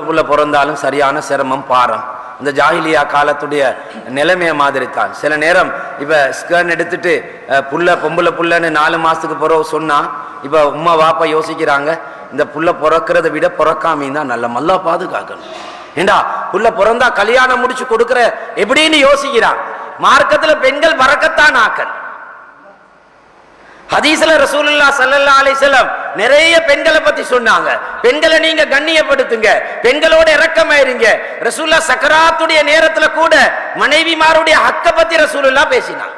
புள்ள பிறந்தாலும் சரியான சிரமம் பாரம். இந்த ஜாஹிலியா காலத்துடைய நிலைமைய மாதிரி தான். சில நேரம் இப்ப ஸ்கேன் எடுத்துட்டு பொம்பளை புள்ளன்னு 4 மாசத்துக்கு பிறகு சொன்னா இப்ப உம்மா வாப்பா யோசிக்கிறாங்க, இந்த புள்ள பிறக்கிறத விட பிறக்காம தான் நல்ல மல்லா பாதுகாக்கணும். ஏண்டா புள்ள பிறந்தா கல்யாணம் முடிச்சு கொடுக்கிற எப்படின்னு யோசிக்கிறான். மார்க்கத்துல பெண்கள் வரக்கத்தான் ஆக்கல். ஹதீஸ்ல ரசூலுல்லாஹ் ஸல்லல்லாஹு அலைஹி வஸல்லம் நிறைய பெண்களை பத்தி சொன்னாங்க. பெண்களை நீங்க கண்ணியப்படுத்துங்க, பெண்களோட இரக்கமாயிருங்க. ரசூலுல்லாஹ் சக்கராத்துடைய நேரத்துல கூட மனைவிமாருடைய ஹக்க பத்தி ரசூலுல்லாஹ் பேசினாங்க.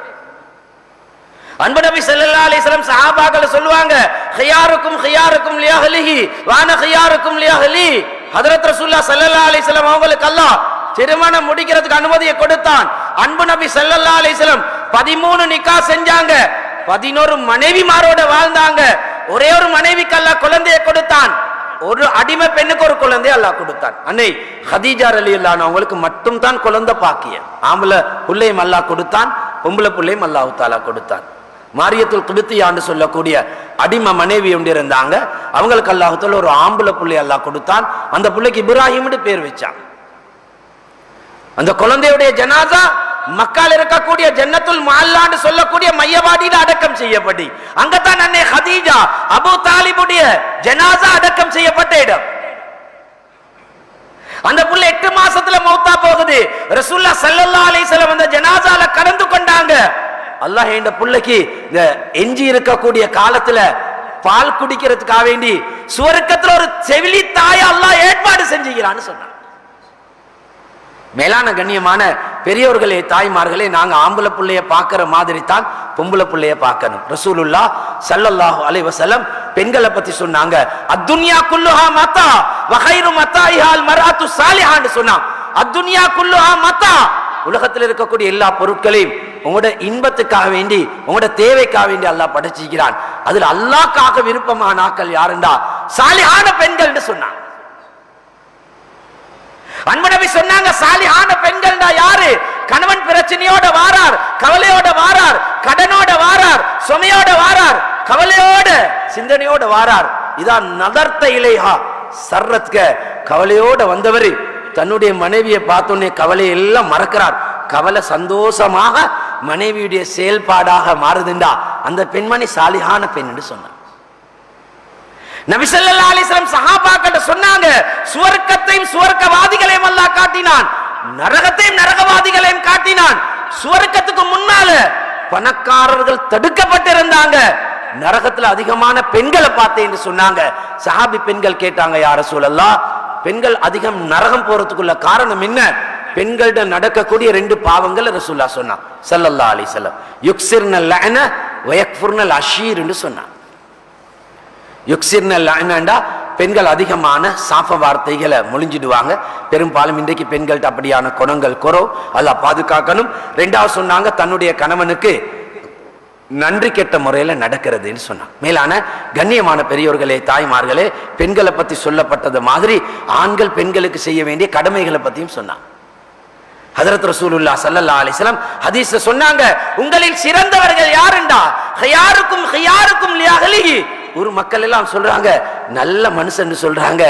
அன்பு நபி ஸல்லல்லாஹு அலைஹி வஸல்லம் சஹாபாக்கள் சொல்லுவாங்க, ഖിയാറുக்கும் ഖിയാറുக்கும் லியஹ்லிஹி வான ഖിയാറുக்கும் லியஹ்லி. ஹஜ்ரத் ரசூலுல்லாஹ் ஸல்லல்லாஹு அலைஹி வஸல்லம் அவங்களுக்கு அல்லாஹ் திருமணம் முடிக்கிறதுக்கு அனுமதியை கொடுத்தான். அன்பு நபி ஸல்லல்லாஹு அலைஹி வஸல்லம் 13 நிக்காஹ் செஞ்சாங்க, 11 மனைவிமாரோட வாழ்ந்தாங்க. ஒரே ஒரு மனைவிக்கு அல்லாஹ் குழந்தையை கொடுத்தான், ஒரு அடிமை பெண்ணுக்கு ஒரு குழந்தையை அல்லாஹ் கொடுத்தான். அன்னை ஹதீஜா ரலியல்லாஹு அன்ஹா அவங்களுக்கு மட்டும் தான் குழந்தை பாக்கியம். ஆம்பளை புள்ளையும் அல்லாஹ் கொடுத்தான், பொம்பளை புள்ளையும் அல்லாஹ் தஆலா கொடுத்தான். மாரியத்துல் கிபித்தியான்னு சொல்லக்கூடிய அடிமை மனைவி ஒன்று இருந்தாங்க, அவங்களுக்கு அல்லாஹ் தஆலா ஒரு ஆம்பளை புள்ளை அல்லாஹ் கொடுத்தான். அந்த புள்ளைக்கு இப்ராஹிம்னு பேர் வச்சான். அந்த குழந்தையுடைய ஜனாசா மக்கால் இருக்கக்கூடிய ஜன்னத்துல் முஅல்லான்னு சொல்லக்கூடிய மையவாடியில அடக்கம் செய்யப்படி, அங்கதான் அன்னை ஹதீஜா அபூ தாலிபுடைய ஜனாசா அடக்கம் செய்யப்பட்ட இடம். அந்த புள்ள 8 மாசத்துல மௌத்தா போகுது. ரசூலுல்லாஹ் ஸல்லல்லாஹு அலைஹி வஸல்லம் அந்த ஜனாசால கலந்து கொண்டாங்க. அல்லாஹ் இந்த புள்ளைக்கு இந்த எஞ்சி இருக்கக்கூடிய காலத்துல பால் குடிக்கிறதுக்காக வேண்டி சுவர்க்கத்துல ஒரு செவிலி தாயை அல்லாஹ் ஏற்பாடு செஞ்சுக்கிறான்னு சொன்னாங்க. மேலான கண்ணியமான பெரியவர்களே, தாய்மார்களே, நாங்க ஆம்பளை புள்ளைய பார்க்கிற மாதிரி தான் பொம்பளை புள்ளைய பார்க்கணும். ரசூலுல்லாஹ் ஸல்லல்லாஹு அலைஹி வஸல்லம் பெண்களை பத்தி சொன்னாங்க, அத்துன்யா குல்லுஹா மத்தா வ கைரு மத்தாஇஹால் மர்அத்து ஸாலிஹான்னு சொன்னாங்க. அத்துன்யா குல்லுஹா மத்தா, உலகத்தில் இருக்கக்கூடிய எல்லா பொருட்களையும் உங்களோட இன்பத்துக்காக வேண்டி, உங்களோட தேவைக்காக வேண்டி அல்லாஹ் படைச்சிக்கிறான். அதுல அல்லாஹ்க்காக விருப்பமான ஆட்கள் யாருண்டா சாலிஹான பெண்கள்னு சொன்னாங்க. அன்பு நபி சொன்னாங்க, சாலிஹான பெண்கள் யாரு? கணவன் பிரச்சனையோட வாரார், கவலையோட வாரார், கடனோட வாரார், சுமையோட வாரார், கவலையோட சிந்தனையோட வாரார். இதான் நதர்த்த இலைஹா சர்ரத்க, கவலையோட வந்தவர் தன்னுடைய மனைவியை பார்த்தோன்னே கவலை எல்லாம் மறக்கிறார். கவலை சந்தோஷமாக மனைவியுடைய செயல்பாடாக மாறுதுண்டா அந்த பெண்மணி சாலிஹான பெண் என்று சொன்னார். நபி ஸல்லல்லாஹு அலைஹி வஸல்லம் சஹாபாக்கிட்ட சொன்னாங்க, சுவர்க்கத்தையும் சுவர்க்கவாதிகளையும் அல்லாஹ் காட்டினான், நரகத்தையும் நரகவாதிகளையும் காட்டினான். சுவர்க்கத்துக்கு முன்னால பணக்காரர்கள் தடுக்கப்பட்டிருந்தாங்க, நரகத்துல அதிகமான பெண்களை பார்த்தேன் என்று சொன்னாங்க. சஹாபி பெண்கள் கேட்டாங்க, யா ரசூலல்லாஹ், பெண்கள் அதிகம் நரகம் போறதுக்குள்ள காரணம் என்ன? பெண்கள்ட நடக்கக்கூடிய 2 பாவங்கள் ரசூலுல்லாஹ் சொன்னாங்க ஸல்லல்லாஹு அலைஹி வஸல்லம். யுக்ஸிர்னல் லஅன வ யக்ஃபுர்னல் அஷீர் என்று சொன்னாங்க. யுக்ஸிர்னல் லஅனண்டா பெண்கள் அதிகமான சாஃப வார்த்தைகளை மொழிஞ்சிடுவாங்க. பெரும்பாலும் இன்றைக்கு பெண்கள்ட்ட அப்படியான குணங்கள் குறவு, அல்லாஹ் பாதுகாக்கணும். 2வது சொன்னாங்க, தன்னுடைய கணவனுக்கு நன்றி கெட்ட முறையில நடக்கிறதுன்னு சொன்னாங்க. மேலான கண்ணியமான பெரியோர்களே, தாய்மார்களே, பெண்களை பத்தி சொல்லப்பட்டது மாதிரி ஆண்கள் பெண்களுக்கு செய்ய வேண்டிய கடமைகளை பத்தியும் சொன்னாங்க. ஹஜ்ரத் ரசூலுல்லாஹ் ஸல்லல்லாஹு அலைஹி வஸல்லம் ஹதீஸ்ல சொன்னாங்க, உங்களில் சிறந்தவர்கள் யாருண்டா ഖിയാറുக்கும் ഖിയാറുக்கும் லியஹ்லிஹி. ஒரு மக்கள் எல்லாம் சொல்றாங்க நல்ல மனுஷன் சொல்றாங்க,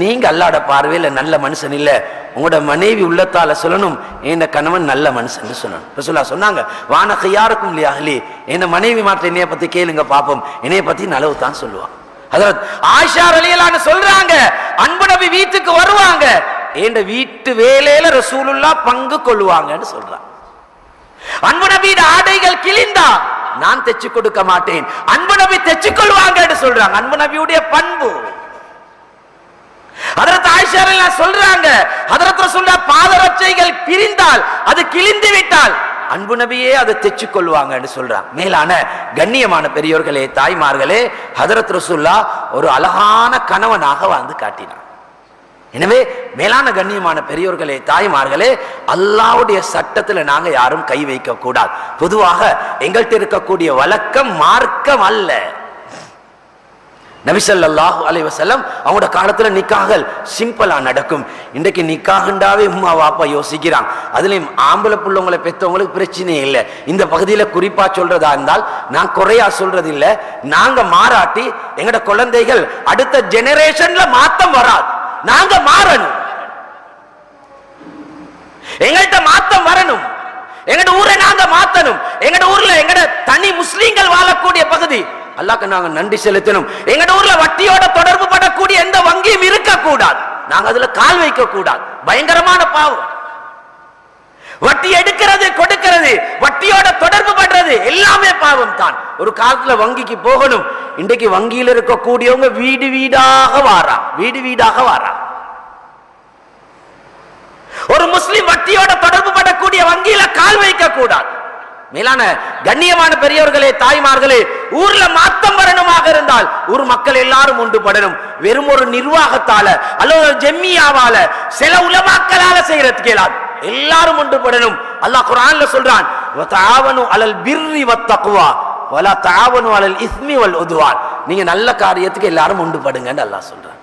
நீங்க அல்லாஹ்ட பார்வையில நல்ல மனுஷன் இல்ல, உங்களோட மனைவி உள்ளத்தால சொல்லணும் என் கணவன் நல்ல மனுஷன் சொல்லணும். ரசூலுல்லாஹ் சொன்னாங்க, வான ഖിയാറുக்கும் லியஹ்லி, என் மனைவி மாற்ற என்னைய பத்தி கேளுங்க பாப்போம், என்னைய பத்தி நலவு தான் சொல்லுவான். ஹஜ்ரத் ஆயிஷா ரலியல்லாஹு அன்ஹா சொல்றாங்க, அன்பு நபி வீட்டுக்கு வருவாங்க, என் வீட்டு வேலையில ரசூலுல்லாஹ் பங்கு கொள்வாங்கன்னு சொல்றாங்க. அன்பு நபியோட ஆடைகள் கிழிந்தா நான் தைச்சு கொடுக்க மாட்டேன், அன்பு நபி தைச்சு கொள்வாங்கன்னு சொல்றாங்க. அன்பு நபியுடைய பண்பு. ஹஜ்ரத் ஆயிஷா ரலியல்லாஹு அன்ஹா சொல்றாங்க, ஹஜ்ரத் ரசூலுல்லாஹ் பாதரட்சைகள் பிரிந்தால், அது கிழிந்து விட்டால் அன்பு நபியே அதை தைச்சு கொள்வாங்கன்னு சொல்றாங்க. மேலான கண்ணியமான பெரியோர்களே, தாய்மார்களே, ஹஜ்ரத் ரசூலுல்லாஹ் ஒரு அழகான கணவனாக வாழ்ந்து காட்டினார். எனவே மேலான கண்ணியமான பெரியோர்களே, தாய்மார்களே, அல்லாஹ்வுடைய சட்டத்துல நாங்க யாரும் கை வைக்க கூடாது. பொதுவாக எங்கள்கிட்ட இருக்கக்கூடிய வழக்கம் மார்க்கம் அல்ல. நபி ஸல்லல்லாஹு அலைஹி வஸல்லம் அவங்களோட காலத்துல நிக்காஹ்கள் சிம்பிளா நடக்கும். இன்றைக்கு நிக்காஹ்ண்டாவே உம்மா வாப்பா யோசிக்கிறாங்க. அதுலயும் ஆம்பளை புள்ளவங்களை பெற்றவங்களுக்கு பிரச்சனையே இல்லை. இந்த பகுதியில குறிப்பா சொல்றதா இருந்தால் நான் குறையா சொல்றது இல்ல, நாங்க மாறாட்டி எங்கட குழந்தைகள் அடுத்த ஜெனரேஷன்ல மாத்தம் வராது. நாங்க மாறணும். எங்கள்கிட்ட மாத்தம் வரணும். எங்கட ஊரை நாங்க மாத்தணும். எங்கட ஊர்ல எங்கட தனி முஸ்லீம்கள் வாழக்கூடிய பகுதி அல்லாஹ்க்கு நாங்க நன்றி செலுத்தணும். எங்கட ஊர்ல வட்டியோட தொடர்பு படக்கூடிய எந்த வங்கியும் இருக்க கூடாது. நாங்க அதுல கால் வைக்க கூடாது. பயங்கரமான பாவம். வட்டி எடுக்கிறது, கொடுக்கிறது, வட்டியோட தொடர்பு பண்றது எல்லாமே பாவம் தான். ஒரு காலத்துல வங்கிக்கு போகணும். இன்றைக்கு வங்கியில் இருக்கக்கூடியவங்க வீடு வீடாக வாரா, வீடு வீடாக வாரா. ஒரு முஸ்லிம் வட்டியோட தொடர்பு படக்கூடிய வங்கியில கால் வைக்க கூடாது. மேலான கண்ணியமான பெரியவர்களே, தாய்மார்களே, ஊர்ல மாத்தம் வரணுமாக இருந்தால் ஊர் மக்கள் எல்லாரும் ஒன்றுபடணும். வெறும் ஒரு நிர்வாகத்தால அல்லது ஜெம்மியாவால சில உலமாக்களால செய்யறதுக்கு இயலாது. எல்லாரும் ஒன்றுபடணும். அல்லாஹ் குர்ஆன்ல சொல்றான், வதஆவனு அலல் பிர்ரி வத்தக்வா வலா தஆவனு அலல் இஸ்மி வல் உத்வான். நீங்க நல்ல காரியத்துக்கு எல்லாரும் ஒன்றுபடுங்கன்னு அல்லாஹ் சொல்றான்.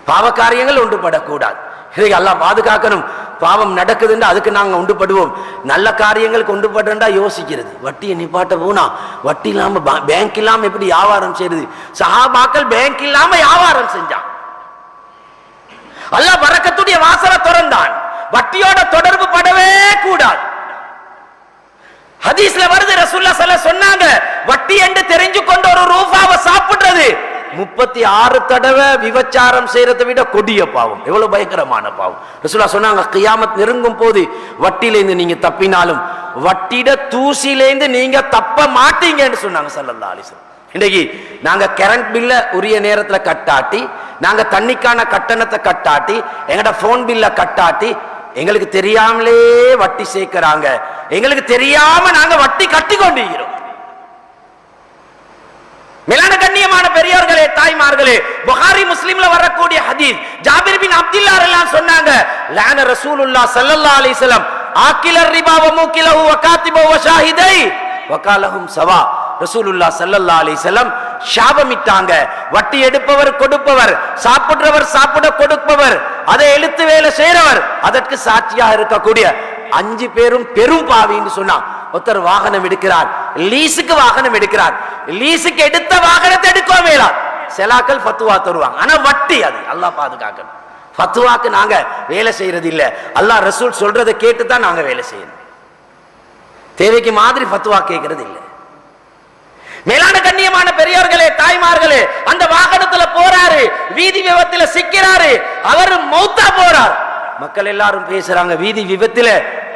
பாவ காரியங்கள் ஒன்றுபடக்கூடாது. இதை அல்லாஹ் பாதுகாக்கணும். பாவம் நடக்குதுன்னா அதுக்கு நாங்க ஒன்றுபடுவோம். நல்ல காரியங்களுக்கு ஒன்றுபடுறா யோசிக்கிறது. வட்டியை நிப்பாட்ட போனா வட்டி இல்லாம பேங்க் இல்லாம எப்படி வியாபாரம் செய்யுது? சஹாபாக்கள் பேங்க் இல்லாம வியாபாரம் செஞ்சான். அல்லாஹ் பரக்கத்துடைய வாசலை திறந்தான். வட்டியோட தொடர்பு படவே கூடாது. ஹதீஸ்ல வருது, ரசூலுல்லாஹ் ஸல்லல்லாஹு அலைஹி வஸல்லம் சொன்னாங்க, வட்டி என்று தெரிஞ்சு கொண்டு ஒரு ரூபாவை சாப்பிடுறது 36 தடவை விபச்சாரம் செய்யறதை விட கொடிய பாவம். எவ்வளவு பயங்கரமான பாவம். ரசூலுல்லாஹ் சொன்னாங்க, கியாமத் நெருங்கும் போது வட்டியிலேருந்து நீங்க தப்பினாலும் வட்டிட தூசிலேருந்து நீங்க தப்ப மாட்டீங்கன்னு சொன்னாங்க ஸல்லல்லாஹு அலைஹி வஸல்லம். இன்னைக்கு நாங்க கரண்ட் பில்ல உரிய நேரத்துல கட்டாட்டி, நாங்க தண்ணிக்கான கட்டணத்தை கட்டாட்டி, எங்கட போன் பில்ல கட்டாட்டி, எங்களுக்கு தெரியாமலே வட்டி சேர்க்கிறாங்க. எங்களுக்கு தெரியாம நாங்க வட்டி கட்டி கொண்டிருக்கிறோம். மேலான கண்ணியமான பெரியோர்களே, தாய்மார்களே, புகாரி முஸ்லிம்ல வரக்கூடிய ஹதீஸ், ஜாபிர் பின் அப்துல்லா ரலியல்லாஹு சொன்னாங்க, லான ரசூலுல்லாஹ் ஸல்லல்லாஹு அலைஹி வஸல்லம் ஆக்கிலர் ரிபா வ மூக்கிலஹு வ காத்திபஹு வ ஷாஹிதை வ காலஹும் சவா. ரசூலுல்லாஹ் ஸல்லல்லாஹு அலைஹி வஸல்லம் சாபமிட்டாங்க. வட்டி எடுப்பவர் கொடுப்பவர், சாப்பிடுறவர் சாப்பிட கொடுப்பவர், அதை எழுத்து வேலை செய்யறவர், அதற்கு சாட்சியாக இருக்கக்கூடிய 5 பேரும் பெரும் பாவின்னு சொன்னான். ஒருத்தர் வாகனம் எடுக்கிறார், லீஸுக்கு வாகனம் எடுக்கிறார், லீஸுக்கு எடுத்த வாகனத்தை எடுக்க வேளாம். செலாக்கள் ஃபத்வா தருவாங்க, ஆனா வட்டி அது அல்லாஹ் பாதுகாக்கணும். ஃபத்வாக்கு நாங்க வேலை செய்யறது இல்ல. அல்லாஹ் ரசூல் சொல்றதை கேட்டு தான் நாங்க வேலை செய்யணும். தேவைக்கு மாதிரி ஃபத்வா கேட்கறது இல்லை. மேலான கண்ணியமான பெரியோர்களே, தாய்மார்களே, அந்த வாகனத்துல போறாரு, வீதி விபத்துல சிக்கிறாரு, அவர் மௌத்தா போறார். மக்கள் எல்லாரும் பேசுறாங்க, வீதி விபத்துல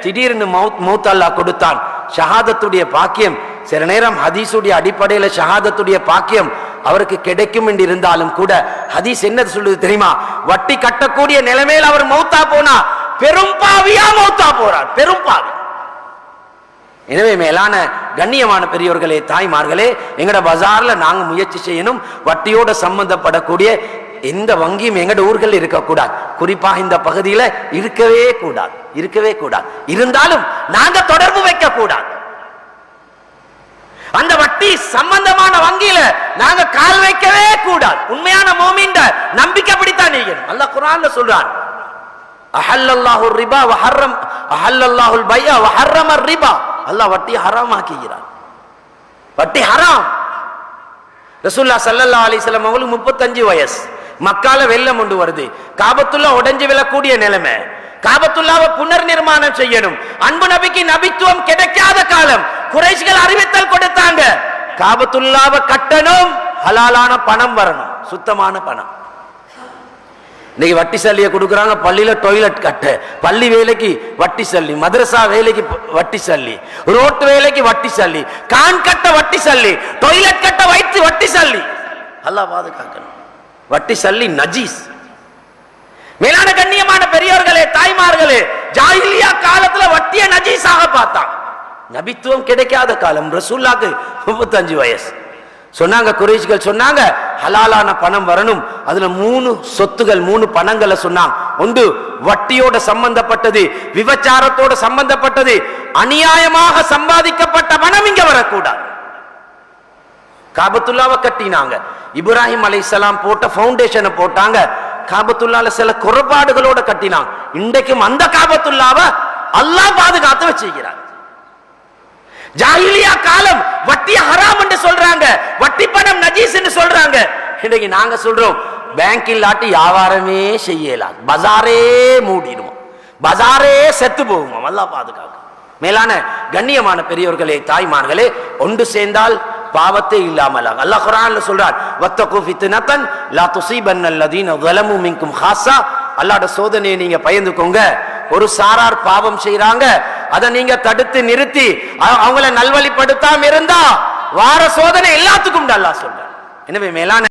திடீர்னு மௌத் அல்லாஹ் கொடுத்தான். ஷஹாதத்துடைய பாக்கியம் சில நேரம் ஹதீஸுடைய அடிப்படையில ஷஹாதத்துடைய பாக்கியம் அவருக்கு கிடைக்கும் என்று இருந்தாலும் கூட ஹதீஸ் என்ன சொல்லுது தெரியுமா? வட்டி கட்டக்கூடிய நிலைமையில் அவர் மௌத்தா போனா பெரும் பாவியா மௌத்தா போறார், பெரும் பாவி. எனவே மேலான கண்ணியமான பெரியோர்களே, தாய்மார்களே, எங்கட பஜார்ல நாங்க முயற்சி செய்யணும். வட்டியோட சம்பந்தப்படக்கூடிய எந்த வங்கியும் எங்கட ஊர்கள் இருக்கக்கூடாது. குறிப்பாக இந்த பகுதியில இருக்கவே கூடாது, இருக்கவே கூடாது. இருந்தாலும் நாங்க தொடர்பு வைக்க கூடாது. அந்த வட்டி சம்பந்தமான வங்கியில நாங்க கால் வைக்கவே கூடாது. உண்மையான மோமின்ட நம்பிக்கை பிடித்தான் நீங்க. அல்லாஹ் குர்ஆன்ல சொல்றான், அஹல்லல்லாஹு ரிபா வ ஹர்ரம் அஹல்லல்லாஹுல் பைஅ வ ஹர்ரம ரிபா. அல்லாஹ் வட்டி ஹராம் ஆக்கிக்கிறான். வட்டி ஹராம். ரசூலுல்லாஹ் ஸல்லல்லாஹு அலைஹி வஸல்லம் அவங்களுக்கு 35 வயசு. மக்கால வெள்ளம் கொண்டு வருது, காபத்துல்லா உடைஞ்சு விழக்கூடிய நிலைமை, காபத்துல்லாவை புனர் நிர்மாணம் செய்யணும். அன்பு நபிக்கு நபித்துவம் கிடைக்காத காலம், குறைஷிகள் அறிவித்தல் கொடுத்தாங்க, காபத்துல்லாவை கட்டணும், ஹலாலான பணம் வரணும், சுத்தமான பணம். இன்னைக்கு வட்டி சல்லியை கொடுக்குறாங்க. பள்ளியில டாய்லெட் கட்ட, பள்ளி வேலைக்கு வட்டி சல்லி, மதரசா வேலைக்கு வட்டி சல்லி, ரோட்டு வேலைக்கு வட்டி சல்லி, கான் கட்ட வட்டி சல்லி, டாய்லெட் கட்ட வைத்து வட்டி சல்லி. அல்லாஹ் பாதுகாக்கணும். வட்டி சல்லி நஜீஸ். மேலான கண்ணியமான பெரியோர்களே, தாய்மார்களே, ஜாஹிலியா காலத்துல வட்டிய நஜீஸாக பார்த்தான். நபித்துவம் கிடைக்காத காலம். ரசூலுல்லாஹ்க்கு 35 வயசு. சொன்னாங்க, குறைஷிகள் சொன்னாங்க, ஹலாலான பணம் வரணும். அதுல 3 சொத்துகள், 3 பணங்களை சொன்னாங்க. ஒன்று வட்டியோட சம்பந்தப்பட்டது, விபச்சாரத்தோட சம்பந்தப்பட்டது, அநியாயமாக சம்பாதிக்கப்பட்ட பணம் இங்க வரக்கூடாது. காபத்துல்லாவை கட்டினாங்க. இப்ராஹிம் அலைஹிஸ்ஸலாம் போட்ட ஃபவுண்டேஷனை போட்டாங்க. காபத்துல்லால சில குறைபாடுகளோட கட்டினாங்க. இன்றைக்கும் அந்த காபத்துல்லாவை அல்லாஹ் பாதுகாத்து வச்சிருக்கிறார். ஜாஹிலியா காலம் வட்டி ஹராம் என்று சொல்றாங்க, வட்டி பணம் நஜீஸ் என்று சொல்றாங்க. இன்னைக்கு நாங்க சொல்றோம், பேங்க் இல்லாட்டி வியாபாரமே செய்யலாம், பஜாரே மூடிடுவோம். பஜாரே செத்து போகும். அல்லாஹ் பாதுகாக்க. மேலான கண்ணியமான பெரியவர்களே, தாய்மார்களே, ஒன்று சேர்ந்தால் பாவத்தை இல்லாமல் அல்லாஹ் குர்ஆன்ல சொல்றான், வத்தகு ஃபித்னத்தன் லா துஸீபன்னல்லதீன ஸலமு மின்கும் ஹாஸா. அல்லாஹ்வுடைய சோதனையை நீங்க பயந்துக்கோங்க. ஒரு சாரார் பாவம் செய்றாங்க, அதை நீங்க தடுத்து நிறுத்தி அவங்கள நல்வழிப்படுத்தாம இருந்தா வார சோதனை எல்லாத்துக்கும் அல்லாஹ் சொல்றான். எனவே மேலான